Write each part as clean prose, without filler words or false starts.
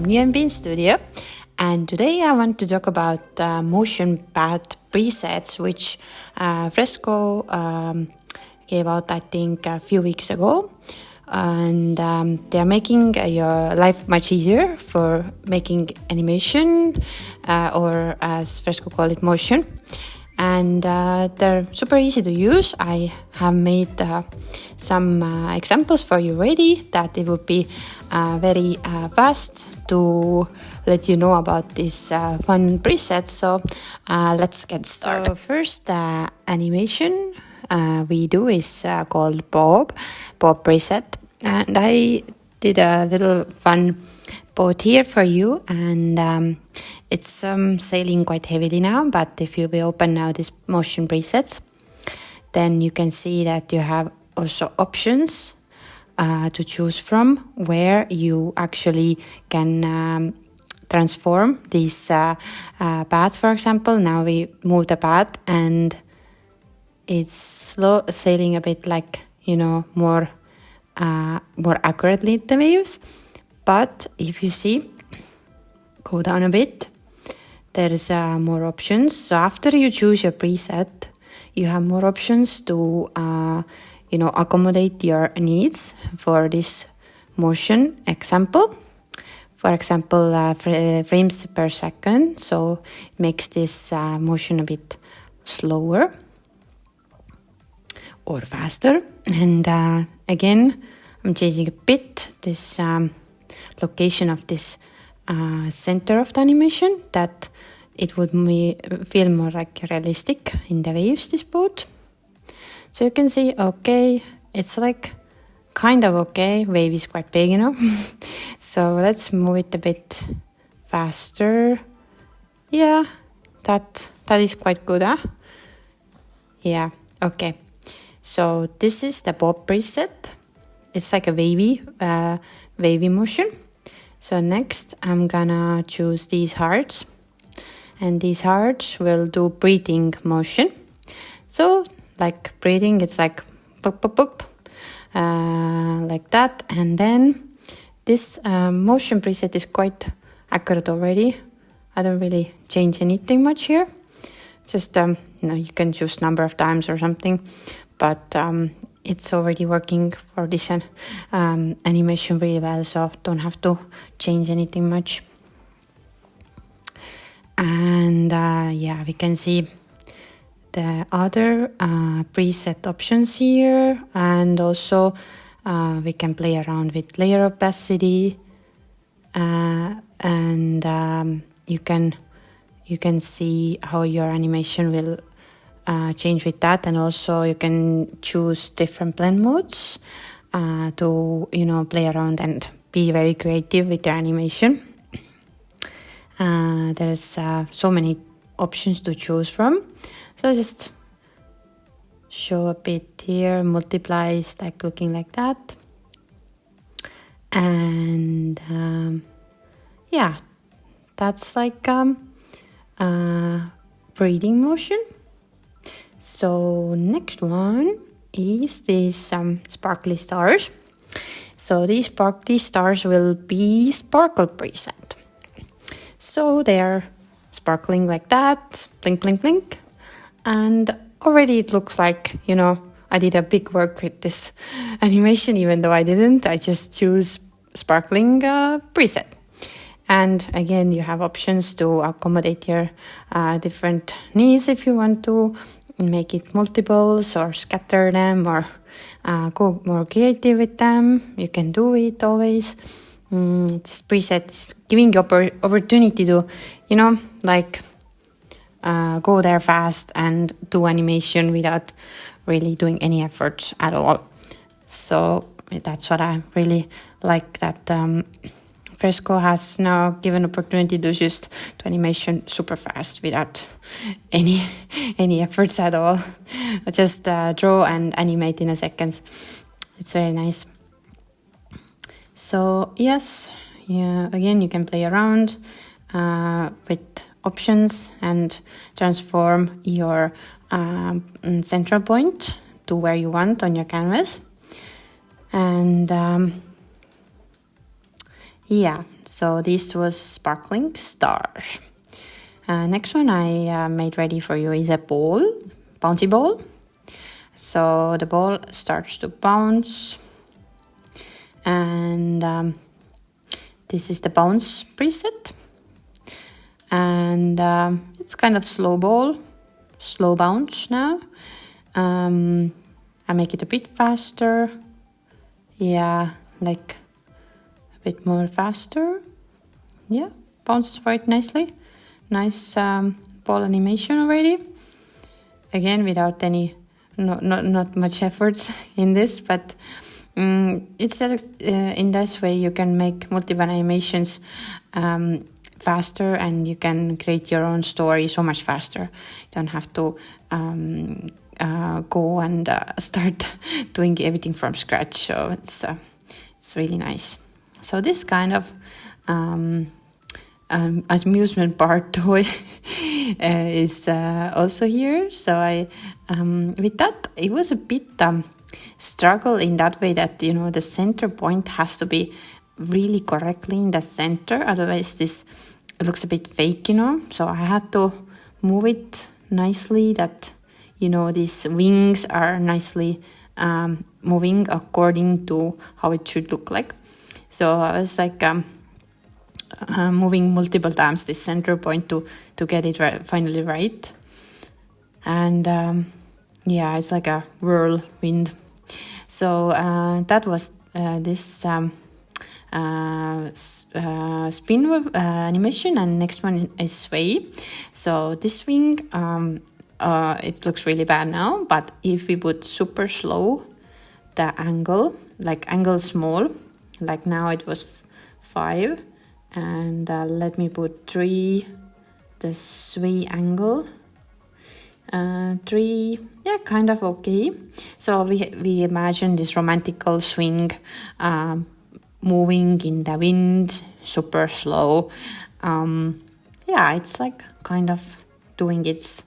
Me Studio, and today I want to talk about motion path presets which Fresco gave out, I think, a few weeks ago, and they're making your life much easier for making animation, or as Fresco call it, motion. And they're super easy to use. I have made some examples for you ready, that it would be very fast to let you know about this fun presets. So let's get started. So first animation we do is called Bob preset, and I did a little fun boat here for you, and it's sailing quite heavily now, but if you will open now this motion presets, then you can see that you have also options to choose from, where you actually can transform these paths. For example, now we move the path and it's slow sailing a bit, like, you know, more accurately the waves. But if you see, go down a bit, there's more options. So after you choose your preset, you have more options to accommodate your needs for this motion example. For example, frames per second, so it makes this motion a bit slower or faster. And again, I'm changing a bit this location of this center of the animation, that it would feel more like realistic in the waves, this boat. So you can see, okay, it's like kind of okay. Wave is quite big, you know. So let's move it a bit faster. Yeah, that is quite good, huh? Yeah, okay. So this is the Bob preset. It's like a wavy motion. So next I'm gonna choose these hearts, and these hearts will do breathing motion. So like breathing, it's like pop pop pop, like that. And then this motion preset is quite accurate already. I don't really change anything much here. Just you can choose number of times or something, but it's already working for this animation really well, so don't have to change anything much. And yeah, we can see the other preset options here, and also we can play around with layer opacity, and you can see how your animation will change with that. And also you can choose different blend modes to play around and be very creative with your animation. There's so many options to choose from, so just show a bit here. Multiplies, like looking like that. And yeah, that's like breathing motion. So next one is these sparkly stars. So these sparkly stars will be sparkle preset. So they're sparkling like that, blink blink blink, and already it looks like, I did a big work with this animation, even though I didn't. I just choose sparkling preset. And again, you have options to accommodate your different needs. If you want to make it multiples or scatter them, or go more creative with them, you can do it always. This preset is giving you opportunity to, go there fast and do animation without really doing any efforts at all. So that's what I really like, that Fresco has now given opportunity to just do animation super fast without any efforts at all. Just draw and animate in a second. It's very nice. So yes, yeah, again, you can play around with options and transform your central point to where you want on your canvas. And yeah, So this was Sparkling Star. Next one I made ready for you is a ball, bouncy ball. So the ball starts to bounce, and this is the bounce preset, and it's kind of slow ball, slow bounce now. I make it a bit faster, like a bit more faster. Bounces quite nicely. Nice ball animation already. Again, without any, not much efforts in this, but it's just, in this way you can make multiple animations faster, and you can create your own story so much faster. You don't have to go and start doing everything from scratch. So it's really nice. So this kind of amusement part toy is also here. So I with that it was a bit struggle in that way that the center point has to be really correctly in the center, otherwise this looks a bit fake, so I had to move it nicely that these wings are nicely moving according to how it should look like. So I was like moving multiple times this center point to get it finally right. And it's like a whirlwind. So that was this spin animation, and next one is sway. So this wing, it looks really bad now, but if we put super slow the angle, like angle small, like now it was 5, and let me put 3, the sway angle, 3, kind of okay. So we imagine this romantical swing moving in the wind, super slow. It's like kind of doing its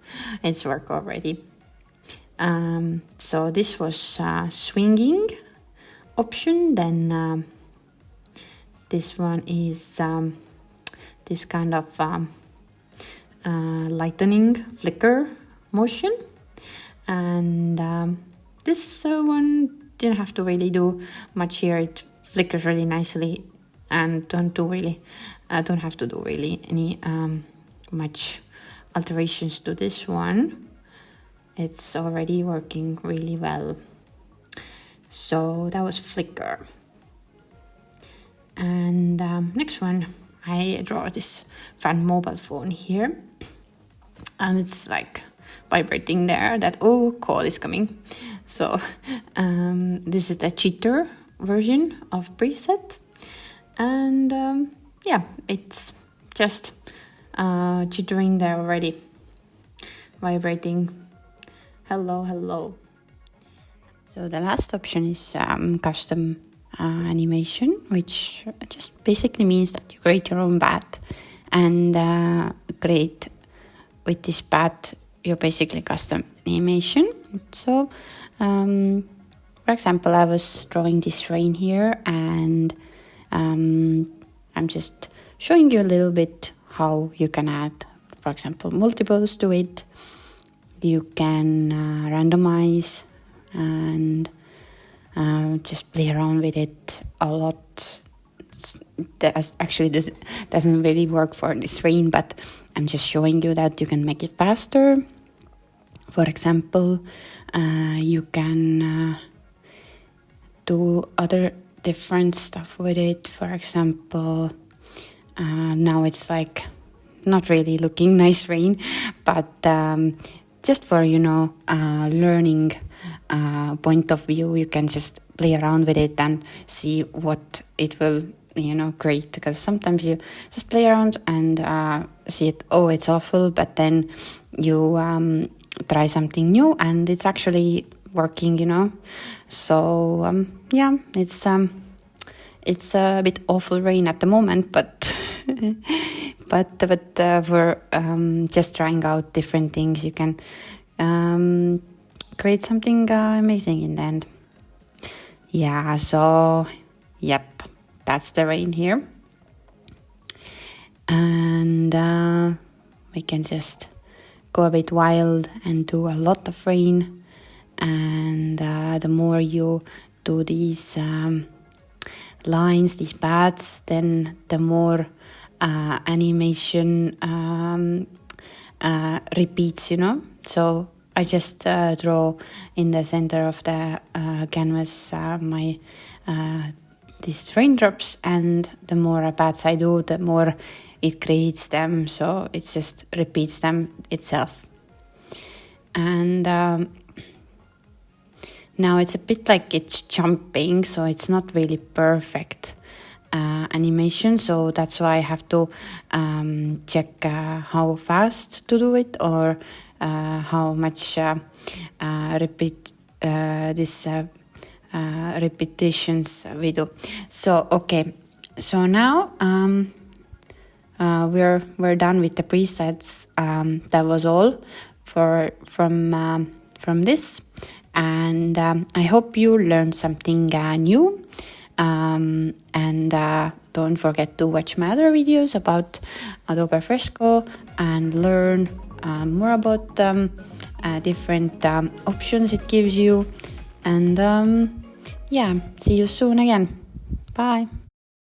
work already. So this was swinging option. Then this one is this kind of lightning flicker motion, and this one didn't have to really do much here. It flickers really nicely, and don't have to do really any much alterations to this one. It's already working really well. So that was flicker. And next one, I draw this fun mobile phone here, and it's like vibrating there that call is coming. So this is the cheater version of preset, and it's just chittering there already, vibrating. Hello. So the last option is custom animation, which just basically means that you create your own bat and create with this bat your basically custom animation. So for example, I was drawing this rain here, and I'm just showing you a little bit how you can add, for example, multiples to it. You can randomize and just play around with it a lot. This doesn't really work for this rain, but I'm just showing you that you can make it faster. For example, you can do other different stuff with it. For example, now it's like not really looking nice rain, but just for learning point of view, you can just play around with it and see what it will create, because sometimes you just play around and see it, it's awful, but then you try something new and it's actually working. So it's a bit awful rain at the moment, but but for just trying out different things, you can create something amazing in the end. So that's the rain here. and we can just go a bit wild and do a lot of rain. And the more you do these lines, these paths, then the more animation repeats, So I just draw in the center of the canvas my these raindrops, and the more paths I do, the more it creates them, so it just repeats them itself. And now it's a bit like it's jumping, so it's not really perfect animation, so that's why I have to check how fast to do it, or how much repetitions we do. So okay, so now we're done with the presets. That was all from this, and I hope you learned something new. And don't forget to watch my other videos about Adobe Fresco and learn more about different options it gives you. And yeah, see you soon again. Bye.